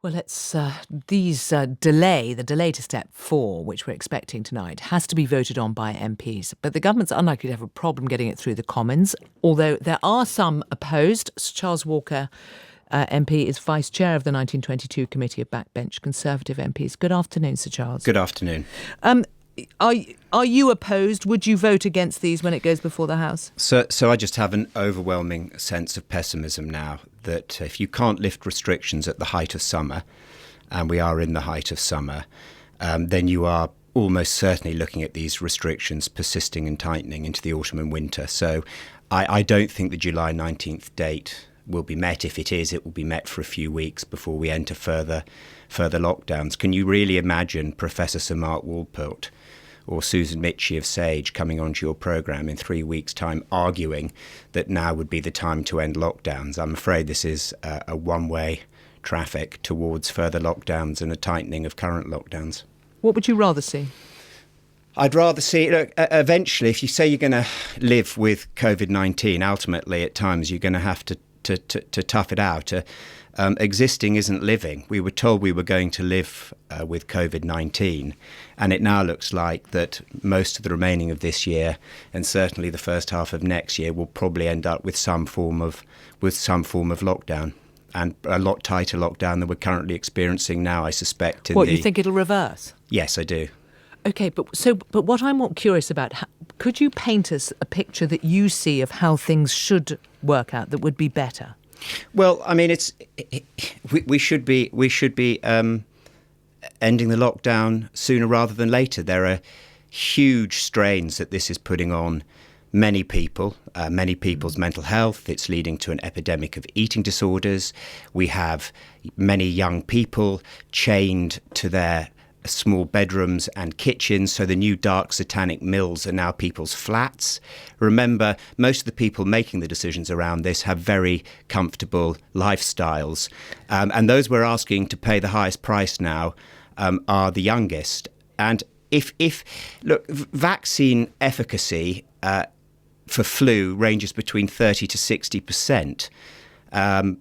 Well, it's the delay to step 4, which we're expecting tonight, has to be voted on by MPs. But the government's unlikely to have a problem getting it through the Commons, although there are some opposed. Sir Charles Walker, MP, is Vice Chair of the 1922 Committee of Backbench Conservative MPs. Good afternoon, Sir Charles. Good afternoon. Are you opposed? Would you vote against these when it goes before the House? So I just have an overwhelming sense of pessimism now that if you can't lift restrictions at the height of summer, and we are in the height of summer, then you are almost certainly looking at these restrictions persisting and tightening into the autumn and winter. So I don't think the July 19th date will be met. If it is, it will be met for a few weeks before we enter further lockdowns. Can you really imagine Professor Sir Mark Walport or Susan Mitchie of Sage coming onto your programme in 3 weeks' time arguing that now would be the time to end lockdowns? I'm afraid this is a one-way traffic towards further lockdowns and a tightening of current lockdowns. What would you rather see? I'd rather see, look, eventually, if you say you're going to live with COVID-19, ultimately at times you're going to have to tough it out. Existing isn't living. We were told we were going to live with COVID-19, and it now looks like that most of the remaining of this year, and certainly the first half of next year, will probably end up with some form of lockdown, and a lot tighter lockdown than we're currently experiencing now, I suspect. You think it'll reverse? Yes, I do. OK, but what I'm more curious about, could you paint us a picture that you see of how things should work out that would be better? Well, I mean, we should be ending the lockdown sooner rather than later. There are huge strains that this is putting on many people, many people's mental health. It's leading to an epidemic of eating disorders. We have many young people chained to their small bedrooms and kitchens, so the new dark satanic mills are now people's flats. Remember, most of the people making the decisions around this have very comfortable lifestyles, and those we're asking to pay the highest price now are the youngest. And if look, vaccine efficacy for flu ranges between 30 to 60%.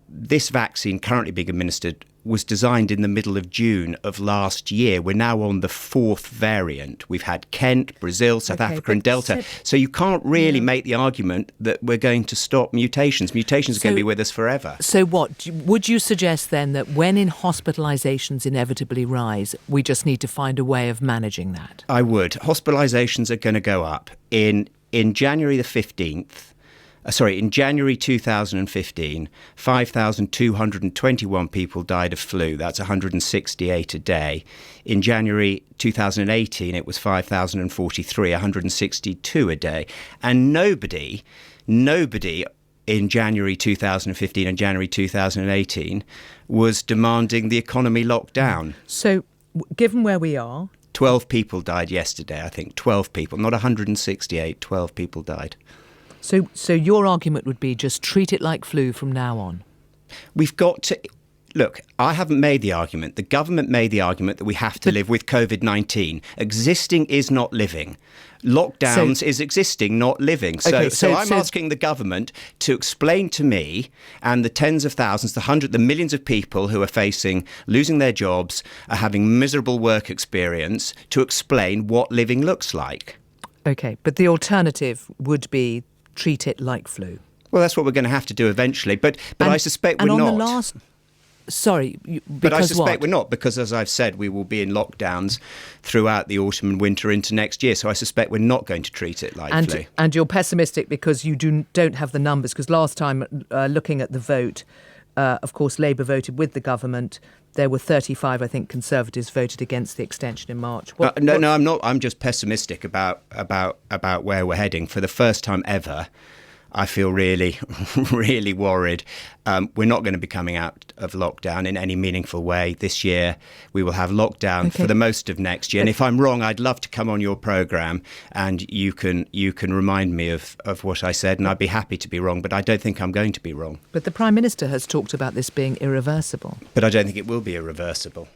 This vaccine currently being administered was designed in the middle of June of last year. We're now on the 4th variant. We've had Kent, Brazil, South Africa and Delta. So you can't really make the argument that we're going to stop mutations. Mutations are going to be with us forever. So what? Would you suggest then that when hospitalisations inevitably rise, we just need to find a way of managing that? I would. Hospitalisations are going to go up. In January the 15th, in January 2015, 5,221 people died of flu. That's 168 a day. In January 2018, it was 5,043, 162 a day. And nobody in January 2015 and January 2018 was demanding the economy locked down. So, given where we are... 12 people died yesterday, I think. 12 people, not 168, 12 people died. So your argument would be just treat it like flu from now on? We've got to... Look, I haven't made the argument. The government made the argument that we have to live with COVID-19. Existing is not living. Lockdowns is existing, not living. So I'm asking the government to explain to me and the tens of thousands, the millions of people who are losing their jobs, are having miserable work experience, to explain what living looks like. OK, but the alternative would be treat it like flu. Well, that's what we're going to have to do eventually. But I suspect we're not. But I suspect we're not, because, as I've said, we will be in lockdowns throughout the autumn and winter into next year. So I suspect we're not going to treat it like flu. And you're pessimistic because you don't have the numbers. Because last time, looking at the vote, of course, Labour voted with the government. There were 35, I think, Conservatives voted against the extension in March. No, I'm not. I'm just pessimistic about where we're heading. For the first time ever, I feel really, really worried. We're not going to be coming out of lockdown in any meaningful way this year. We will have lockdown for the most of next year. And if I'm wrong, I'd love to come on your programme and you can remind me of what I said, and I'd be happy to be wrong, but I don't think I'm going to be wrong. But the Prime Minister has talked about this being irreversible. But I don't think it will be irreversible.